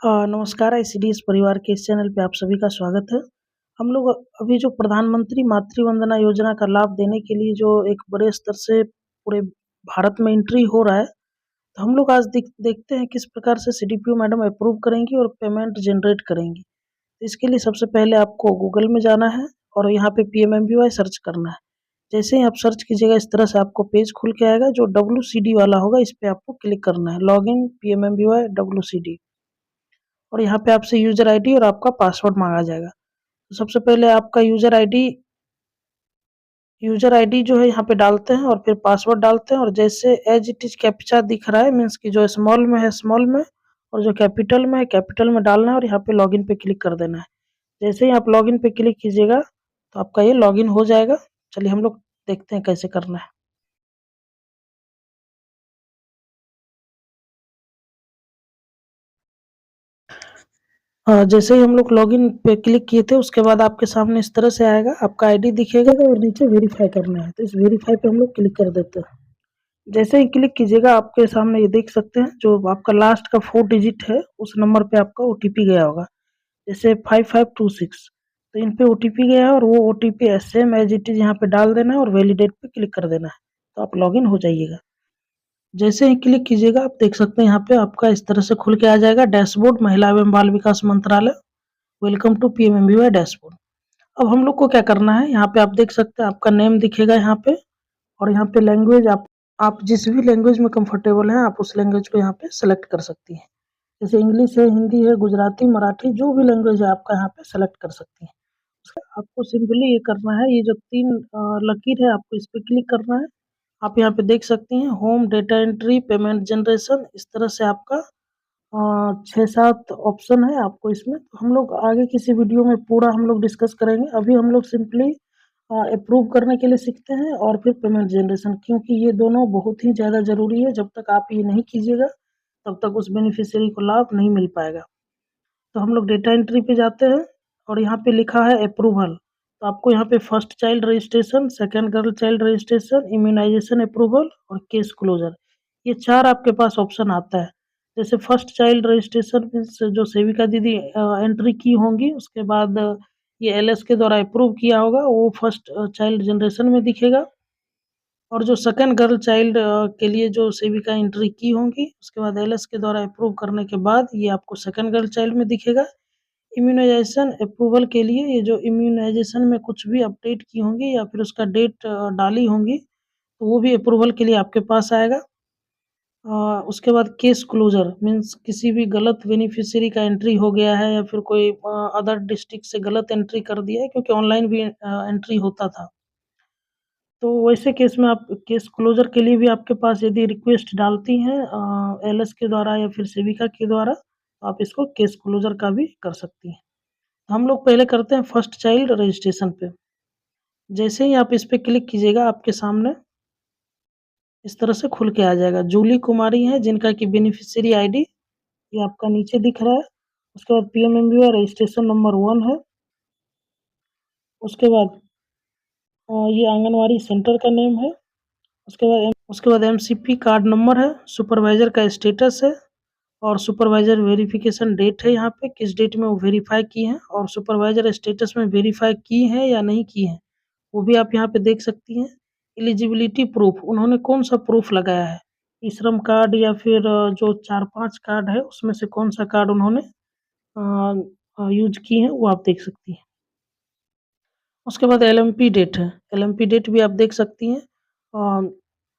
नमस्कार आईसीडीएस परिवार के इस चैनल पे आप सभी का स्वागत है। हम लोग अभी जो प्रधानमंत्री मातृ वंदना योजना का लाभ देने के लिए जो एक बड़े स्तर से पूरे भारत में एंट्री हो रहा है, तो हम लोग आज देखते हैं किस प्रकार से सीडीपीओ मैडम अप्रूव करेंगी और पेमेंट जनरेट करेंगी। तो इसके लिए सबसे पहले आपको गूगल में जाना है और यहाँ पे पीएमएमबीवाई सर्च करना है। जैसे ही आप सर्च कीजिएगा इस तरह से आपको पेज खुल के आएगा, जो WCD वाला होगा इस पे आपको क्लिक करना है, लॉगिन पीएमएमबीवाई WCD। और यहाँ पे आपसे यूजर आईडी और आपका पासवर्ड मांगा जाएगा। तो सबसे पहले आपका यूजर आईडी जो है यहाँ पे डालते हैं और फिर पासवर्ड डालते हैं, और जैसे एज इट इज कैप्चा दिख रहा है, मीन्स कि जो स्मॉल में है स्मॉल में और जो कैपिटल में है कैपिटल में डालना है, और यहाँ पे लॉगिन पे क्लिक कर देना है। जैसे ही आप लॉगिन पे क्लिक कीजिएगा तो आपका ये लॉगिन हो जाएगा। चलिए हम लोग देखते हैं कैसे करना है। जैसे ही हम लोग लॉगिन पे क्लिक किए थे उसके बाद आपके सामने इस तरह से आएगा, आपका आईडी दिखेगा और नीचे वेरीफाई करना है, तो इस वेरीफाई पे हम लोग क्लिक कर देते हैं। जैसे ही क्लिक कीजिएगा आपके सामने ये देख सकते हैं जो आपका लास्ट का 4 डिजिट है उस नंबर पे आपका ओटीपी गया होगा, जैसे 5526। तो इन पे ओटीपी गया है और वो OTP same as it is यहाँ पे डाल देना है और वैलिडेट पे क्लिक कर देना है, तो आप लॉगिन हो जाइएगा। जैसे ही क्लिक कीजिएगा आप देख सकते हैं यहाँ पे आपका इस तरह से खुल के आ जाएगा डैशबोर्ड, महिला एवं बाल विकास मंत्रालय, वेलकम टू पीएमएमबीवाई डैशबोर्ड। अब हम लोग को क्या करना है, यहाँ पे आप देख सकते हैं आपका नेम दिखेगा यहाँ पे, और यहाँ पे लैंग्वेज आप जिस भी लैंग्वेज में कंफर्टेबल हैं आप उस लैंग्वेज को यहाँ पे सेलेक्ट कर सकती हैं। जैसे इंग्लिश है, हिंदी है, गुजराती, मराठी, जो भी लैंग्वेज है आपका यहाँ पे सेलेक्ट कर सकती हैं। आपको सिंपली ये करना है, ये जो 3 लकीर है आपको इस पे क्लिक करना है। आप यहाँ पे देख सकती हैं home, data entry, payment generation, इस तरह से आपका 6-7 ऑप्शन है आपको इसमें। तो हम लोग आगे किसी वीडियो में पूरा हम लोग डिस्कस करेंगे। अभी हम लोग सिंपली अप्रूव करने के लिए सीखते हैं और फिर पेमेंट जनरेशन, क्योंकि ये दोनों बहुत ही ज़्यादा ज़रूरी है। जब तक आप ये नहीं कीजिएगा तब तक उस बेनिफिशियरी को लाभ नहीं मिल पाएगा। तो हम लोग डेटा एंट्री पे जाते हैं और यहाँ पे लिखा है अप्रूवल। तो आपको यहाँ पे first child registration, second girl child registration, immunisation approval और केस क्लोजर, ये 4 आपके पास ऑप्शन आता है। जैसे फर्स्ट चाइल्ड रजिस्ट्रेशन मीन्स जो सेविका दीदी एंट्री की होंगी उसके बाद ये एलएस के द्वारा अप्रूव किया होगा वो फर्स्ट चाइल्ड जनरेशन में दिखेगा, और जो सेकंड गर्ल चाइल्ड के लिए जो सेविका एंट्री की होंगी उसके बाद एलएस के द्वारा अप्रूव करने के बाद ये आपको सेकंड गर्ल चाइल्ड में दिखेगा। इम्यूनाइजेशन अप्रूवल के लिए ये जो इम्यूनाइजेशन में कुछ भी अपडेट की होंगी या फिर उसका डेट डाली होंगी तो वो भी अप्रूवल के लिए आपके पास आएगा। उसके बाद केस क्लोजर मीन्स किसी भी गलत बेनिफिशियरी का एंट्री हो गया है या फिर कोई अदर डिस्ट्रिक्ट से गलत एंट्री कर दिया है, क्योंकि ऑनलाइन भी एंट्री होता था। तो वैसे केस में आप केस क्लोजर के लिए भी आपके पास यदि रिक्वेस्ट डालती हैं एलएस के द्वारा या फिर सेविका के द्वारा, तो आप इसको केस क्लोजर का भी कर सकती हैं। हम लोग पहले करते हैं फर्स्ट चाइल्ड रजिस्ट्रेशन पे। जैसे ही आप इस पे क्लिक कीजिएगा आपके सामने इस तरह से खुल के आ जाएगा। जूली कुमारी हैं जिनका कि बेनिफिशियरी आईडी ये आपका नीचे दिख रहा है। उसके बाद पीएमएमबीवाई रजिस्ट्रेशन नंबर 1 है। उसके बाद ये आंगनवाड़ी सेंटर का नेम है। उसके बाद एमसीपी कार्ड नंबर है, सुपरवाइजर का स्टेटस है और सुपरवाइजर वेरिफिकेशन डेट है, यहाँ पे किस डेट में वो वेरीफाई की हैं, और सुपरवाइजर स्टेटस में वेरीफाई की हैं या नहीं की हैं वो भी आप यहाँ पे देख सकती हैं। एलिजिबिलिटी प्रूफ, उन्होंने कौन सा प्रूफ लगाया है, ई श्रम कार्ड या फिर जो 4-5 कार्ड है उसमें से कौन सा कार्ड उन्होंने यूज की है वो आप देख सकती हैं। उसके बाद एलएमपी डेट है, एलएमपी डेट भी आप देख सकती हैं।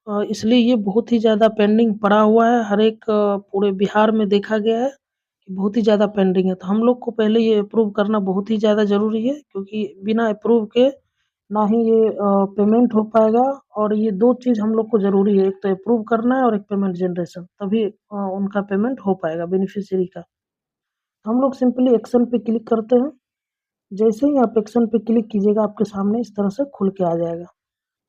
इसलिए ये बहुत ही ज़्यादा पेंडिंग पड़ा हुआ है, हर एक पूरे बिहार में देखा गया है कि बहुत ही ज़्यादा पेंडिंग है। तो हम लोग को पहले ये अप्रूव करना बहुत ही ज़्यादा ज़रूरी है, क्योंकि बिना अप्रूव के ना ही ये पेमेंट हो पाएगा, और ये 2 चीज़ हम लोग को ज़रूरी है, एक तो अप्रूव करना है और एक पेमेंट जनरेशन, तभी उनका पेमेंट हो पाएगा बेनिफिशियरी का। हम लोग सिंपली एक्शन पे क्लिक करते हैं। जैसे ही आप एक्शन पे क्लिक कीजिएगा आपके सामने इस तरह से खुल के आ जाएगा।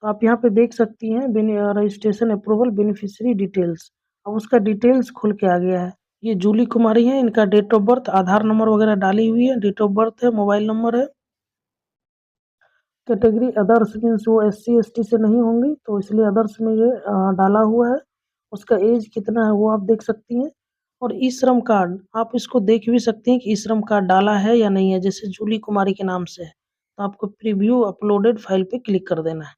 तो आप यहाँ पे देख सकती हैं रजिस्ट्रेशन अप्रूवल बेनिफिशियरी डिटेल्स, अब उसका डिटेल्स खुल के आ गया है। ये जूली कुमारी हैं, इनका date of birth, Aadhaar number वगैरह डाली हुई है, डेट ऑफ बर्थ है, मोबाइल नंबर है। कैटेगरी अदर्स मीन्स वो एससी एसटी से नहीं होंगी तो इसलिए अदर्स में ये डाला हुआ है। उसका एज कितना है वो आप देख सकती हैं, और ई-श्रम कार्ड आप इसको देख भी सकते हैं कि ई-श्रम कार्ड डाला है या नहीं है, जैसे जूली कुमारी के नाम से है, तो आपको प्रीव्यू अपलोडेड फाइल पे क्लिक कर देना है।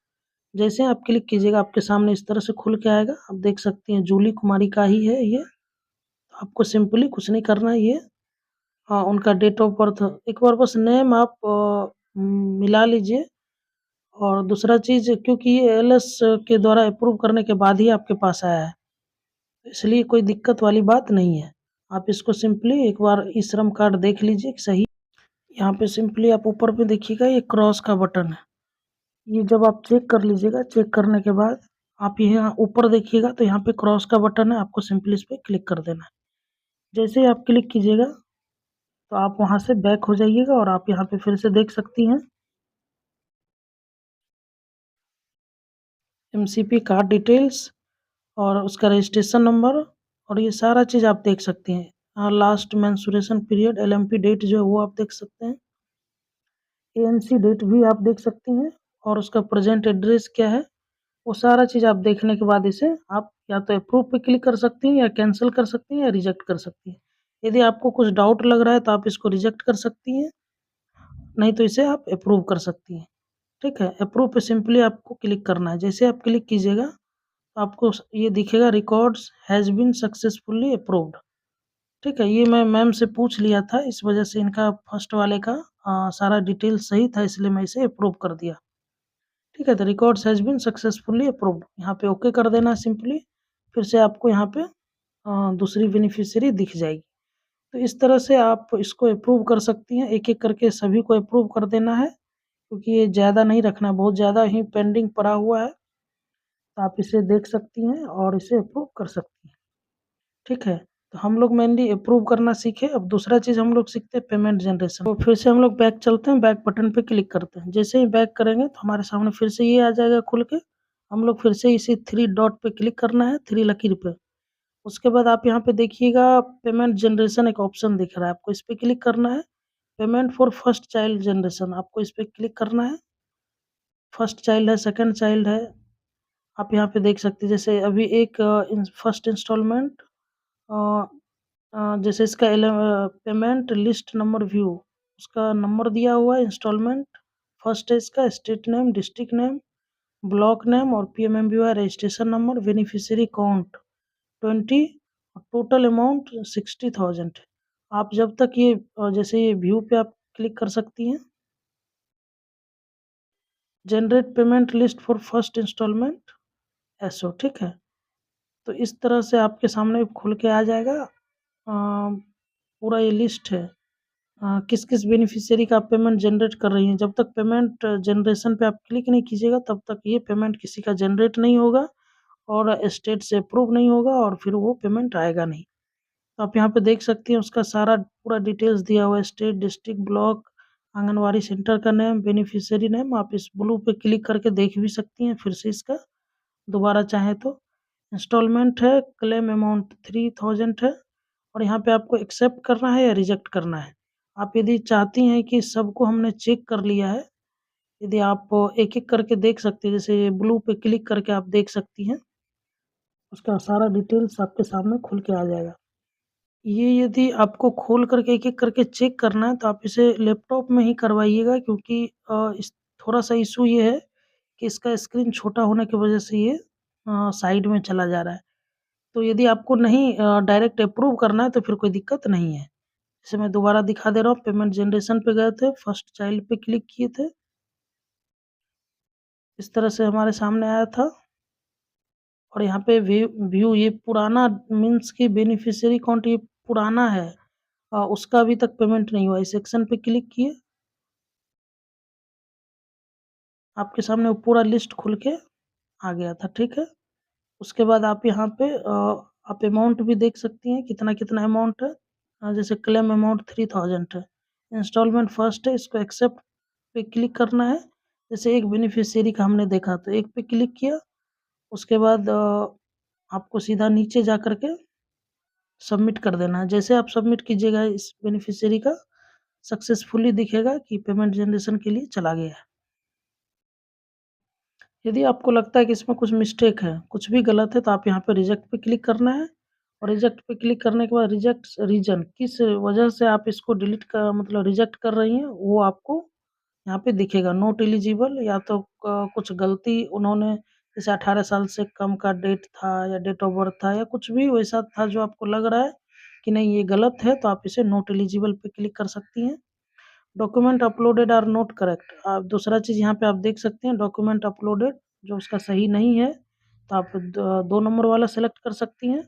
जैसे आप क्लिक कीजिएगा आपके सामने इस तरह से खुल के आएगा, आप देख सकती हैं जूली कुमारी का ही है ये। आपको सिंपली कुछ नहीं करना है ये उनका डेट ऑफ बर्थ एक बार बस नेम आप मिला लीजिए और दूसरा चीज़ क्योंकि ये एलएस के द्वारा अप्रूव करने के बाद ही आपके पास आया है, इसलिए कोई दिक्कत वाली बात नहीं है। आप इसको सिंपली एक बार ई-श्रम कार्ड देख लीजिए कि सही यहाँ पे सिंपली आप ऊपर पे देखिएगा ये क्रॉस का बटन है। ये जब आप चेक कर लीजिएगा, चेक करने के बाद आप यहाँ ऊपर देखिएगा तो यहाँ पे क्रॉस का बटन है, आपको सिंपली इस पे क्लिक कर देना है। जैसे ही आप क्लिक कीजिएगा तो आप वहाँ से बैक हो जाइएगा और आप यहाँ पे फिर से देख सकती हैं एमसीपी कार्ड डिटेल्स और उसका रजिस्ट्रेशन नंबर और ये सारा चीज़ आप देख सकती हैं। Last menstruation period LMP date जो है वो आप देख सकते हैं। एएनसी डेट भी आप देख सकती हैं और उसका प्रेजेंट एड्रेस क्या है, वो सारा चीज़ आप देखने के बाद इसे आप या तो अप्रूव पे क्लिक कर सकती हैं या कैंसिल कर सकती हैं या रिजेक्ट कर सकती हैं। यदि आपको कुछ डाउट लग रहा है तो आप इसको रिजेक्ट कर सकती हैं, नहीं तो इसे आप अप्रूव कर सकती हैं। ठीक है, अप्रूव पे सिंपली आपको क्लिक करना है। जैसे आप क्लिक कीजिएगा तो आपको ये दिखेगा records has been successfully approved. ठीक है, ये मैं मैम से पूछ लिया था, इस वजह से इनका फर्स्ट वाले का सारा डिटेल सही था, इसलिए मैं इसे अप्रूव कर दिया। ठीक है, तो records has been successfully approved यहाँ पे ओके कर देना सिंपली। फिर से आपको यहाँ पे दूसरी बेनिफिशियरी दिख जाएगी। तो इस तरह से आप इसको अप्रूव कर सकती हैं, एक-एक करके सभी को अप्रूव कर देना है, क्योंकि ये ज़्यादा नहीं रखना, बहुत ज़्यादा ही पेंडिंग पड़ा हुआ है। तो आप इसे देख सकती हैं और इसे अप्रूव कर सकती हैं। ठीक है, तो हम लोग मेनली अप्रूव करना सीखे। अब दूसरा चीज़ हम लोग सीखते हैं पेमेंट जनरेशन। तो फिर से हम लोग बैक चलते हैं, बैक बटन पे क्लिक करते हैं। जैसे ही बैक करेंगे तो हमारे सामने फिर से ये आ जाएगा खुल के। हम लोग फिर से इसी 3 डॉट पे क्लिक करना है, 3 लकीर पे। उसके बाद आप यहाँ पे देखिएगा पेमेंट जनरेशन एक ऑप्शन दिख रहा है, आपको इस पे क्लिक करना है। Payment for first child generation आपको इस पे क्लिक करना है। फर्स्ट चाइल्ड है, सेकंड चाइल्ड है, आप यहाँ पे देख सकते हैं जैसे अभी एक फर्स्ट इंस्टॉलमेंट अ जैसे इसका पेमेंट लिस्ट नंबर व्यू उसका नंबर दिया हुआ है इंस्टॉलमेंट फर्स्ट है इसका state name district name block name और PMMVY registration number beneficiary count 20 total amount 60,000। आप जब तक ये जैसे ये व्यू पे आप क्लिक कर सकती हैं generate payment list for first instalment SO. ठीक है, तो इस तरह से आपके सामने खुल के आ जाएगा पूरा ये लिस्ट है किस किस बेनिफिशियरी का आप पेमेंट जनरेट कर रही हैं। जब तक पेमेंट जनरेशन पे आप क्लिक नहीं कीजिएगा तब तक ये पेमेंट किसी का जनरेट नहीं होगा और स्टेट से अप्रूव नहीं होगा और फिर वो पेमेंट आएगा नहीं। तो आप यहाँ पे देख सकती हैं उसका सारा पूरा डिटेल्स दिया हुआ है state district block anganwadi centre का नेम बेनिफिशियरी नेम। आप इस ब्लू पे क्लिक करके देख भी सकती हैं फिर से इसका दोबारा चाहें तो। इंस्टॉलमेंट है, क्लेम अमाउंट 3000 है और यहाँ पे आपको एक्सेप्ट करना है या रिजेक्ट करना है। आप यदि चाहती हैं कि सबको हमने चेक कर लिया है, यदि आप एक-एक करके देख सकती हैं, जैसे ये ब्लू पे क्लिक करके आप देख सकती हैं, उसका सारा डिटेल्स आपके सामने खुल के आ जाएगा। ये यदि आपको खोल करके एक-एक करके चेक करना है, तो आप इसे लैपटॉप में ही करवाइएगा क्योंकि इस थोड़ा-सा इश्यू ये है कि इसका स्क्रीन छोटा होने की वजह से ये साइड में चला जा रहा है। तो यदि आपको नहीं डायरेक्ट अप्रूव करना है तो फिर कोई दिक्कत नहीं है। जैसे मैं दोबारा दिखा दे रहा हूँ पेमेंट जनरेशन पे गए थे, फर्स्ट चाइल्ड पे क्लिक किए थे। इस तरह से हमारे सामने आया था और यहाँ पे व्यू ये पुराना मीन्स कि बेनिफिशियरी अकाउंट ये पुराना है उसका अभी तक पेमेंट नहीं हुआ है। इस सेक्शन पे क्लिक किए, आपके सामने वो पूरा लिस्ट खुल के आ गया था, ठीक है? उसके बाद आप यहाँ पे आप अमाउंट भी देख सकती हैं कितना-कितना अमाउंट है। जैसे क्लेम अमाउंट 3000 है। इंस्टॉलमेंट फर्स्ट है, इसको एक्सेप्ट पे क्लिक करना है। जैसे एक बेनिफिशियरी का हमने देखा तो एक पे क्लिक किया, उसके बाद आपको सीधा नीचे जा कर के सबमिट कर देना है। जैसे आप सबमिट कीजिएगा इस बेनिफिशियरी का सक्सेसफुली दिखेगा कि पेमेंट जनरेशन के लिए चला गया है। यदि आपको लगता है कि इसमें कुछ मिस्टेक है, कुछ भी गलत है तो आप यहाँ पे रिजेक्ट पे क्लिक करना है और रिजेक्ट पे क्लिक करने के बाद रिजेक्ट रीज़न किस वजह से आप इसको डिलीट का मतलब रिजेक्ट कर रही हैं, वो आपको यहाँ पे दिखेगा नॉट एलिजिबल या तो कुछ गलती उन्होंने जैसे 18 साल से कम का डेट था या डेट ऑफ बर्थ था या कुछ भी वैसा था जो आपको लग रहा है कि नहीं ये गलत है, तो आप इसे नॉट एलिजिबल पे क्लिक कर सकती हैं। Document uploaded are not correct, आप दूसरा चीज़ यहाँ पे आप देख सकते हैं डॉक्यूमेंट अपलोडेड जो उसका सही नहीं है, तो आप 2 नंबर वाला सेलेक्ट कर सकती हैं।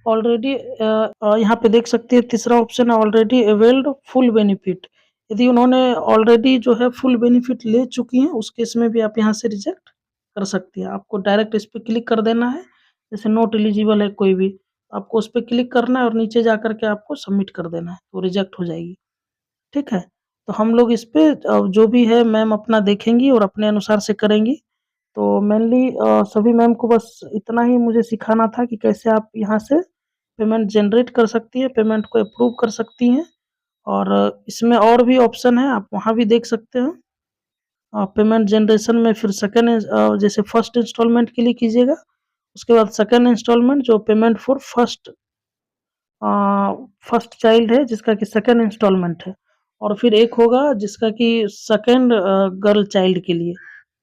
ऑलरेडी यहाँ पे देख सकती हैं तीसरा ऑप्शन है ऑलरेडी अवेल्ड फुल बेनिफिट, यदि उन्होंने ऑलरेडी जो है फुल बेनिफिट ले चुकी हैं, उस केस में भी आप यहाँ से रिजेक्ट कर सकती हैं। आपको डायरेक्ट इस पे क्लिक कर देना है, जैसे नॉट एलिजिबल है कोई भी, आपको उस पे क्लिक करना है और नीचे जाकर के आपको सबमिट कर देना है, तो रिजेक्ट हो जाएगी, ठीक है? तो हम लोग इस पे जो भी है मैम अपना देखेंगी और अपने अनुसार से करेंगी। तो मेनली सभी मैम को बस इतना ही मुझे सिखाना था कि कैसे आप यहाँ से पेमेंट जनरेट कर सकती हैं, पेमेंट को अप्रूव कर सकती हैं और इसमें और भी ऑप्शन है, आप वहाँ भी देख सकते हैं। पेमेंट जनरेशन में फिर सेकंड जैसे फर्स्ट इंस्टॉलमेंट के लिए कीजिएगा, उसके बाद सेकंड इंस्टॉलमेंट जो payment for a, first child है जिसका कि सेकंड इंस्टॉलमेंट है और फिर एक होगा जिसका कि सेकंड गर्ल चाइल्ड के लिए।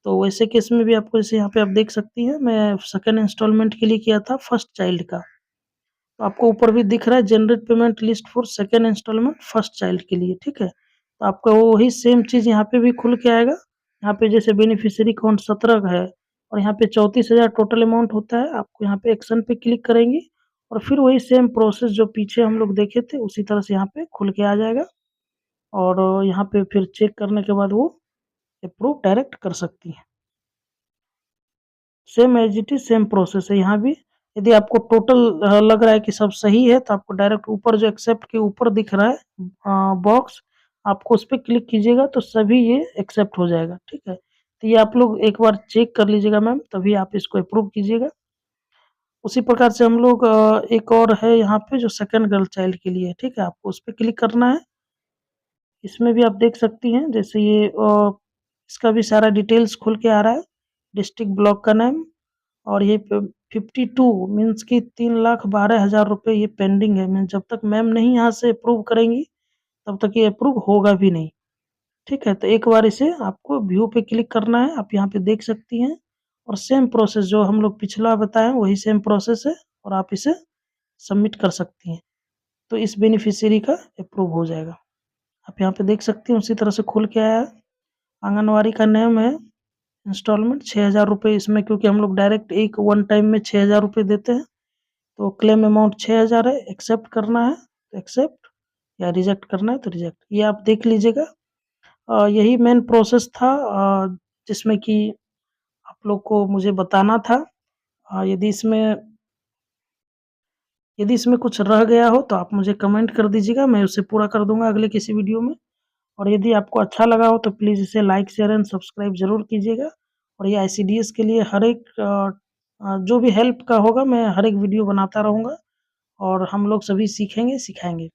तो वैसे केस में भी आपको जैसे यहाँ पे आप देख सकती हैं, मैं सेकंड इंस्टॉलमेंट के लिए किया था फर्स्ट चाइल्ड का। तो आपको ऊपर भी दिख रहा है generate payment list for second instalment first child के लिए, ठीक है? तो आपका वही सेम चीज़ यहाँ पे भी खुल के आएगा। यहाँ पे जैसे बेनिफिशियरी काउंट 17 है और यहाँ पे 34,000 टोटल अमाउंट होता है। आपको यहाँ पे एक्शन पे क्लिक करेंगी और फिर वही सेम प्रोसेस जो पीछे हम लोग देखे थे उसी तरह से यहाँ पे खुल के आ जाएगा और यहाँ पे फिर चेक करने के बाद वो अप्रूव डायरेक्ट कर सकती हैं। Same as it is same process है यहाँ भी। यदि आपको टोटल लग रहा है कि सब सही है, तो आपको डायरेक्ट ऊपर जो एक्सेप्ट के ऊपर दिख रहा है बॉक्स, आपको उस पे क्लिक कीजिएगा तो सभी ये एक्सेप्ट हो जाएगा, ठीक है? तो ये आप लोग एक बार चेक कर लीजिएगा मैम, तभी आप इसको अप्रूव कीजिएगा। उसी प्रकार से हम लोग एक और है यहाँ पे जो सेकंड गर्ल चाइल्ड के लिए है, ठीक है? आपको उस पे क्लिक करना है। इसमें भी आप देख सकती हैं जैसे ये इसका भी सारा डिटेल्स खुल के आ रहा है, डिस्ट्रिक्ट ब्लॉक का नेम और ये 52 मीन्स कि 3,12,000 रुपए ये पेंडिंग है, मीन्स जब तक मैम नहीं यहाँ से अप्रूव करेंगी, तब तक ये अप्रूव होगा भी नहीं, ठीक है? तो एक बार इसे आपको व्यू पे क्लिक करना है, आप यहाँ पे देख सकती हैं और सेम प्रोसेस जो हम लोग पिछला बताए वही सेम प्रोसेस है और आप इसे सबमिट कर सकती हैं। तो इस बेनिफिशियरी का अप्रूव हो जाएगा। आप यहाँ पे देख सकती हैं उसी तरह से खुल के आया है। आंगनवाड़ी का नेम है इंस्टॉलमेंट 6,000 रुपए, इसमें क्योंकि हम लोग डायरेक्ट एक वन टाइम में 6,000 रुपए देते हैं, तो क्लेम अमाउंट 6,000 है, एक्सेप्ट करना है तो एक्सेप्ट या रिजेक्ट करना है तो रिजेक्ट। ये आप देख लीजिएगा। यही मेन प्रोसेस था जिसमें कि आप लोग को मुझे बताना था। यदि इसमें कुछ रह गया हो तो आप मुझे कमेंट कर दीजिएगा, मैं उसे पूरा कर दूँगा अगले किसी वीडियो में। और यदि आपको अच्छा लगा हो तो प्लीज़ इसे लाइक, शेयर एंड सब्सक्राइब ज़रूर कीजिएगा। और ये आईसीडीएस के लिए हर एक जो भी हेल्प का होगा मैं हर एक वीडियो बनाता रहूँगा और हम लोग सभी सीखेंगे, सिखाएँगे।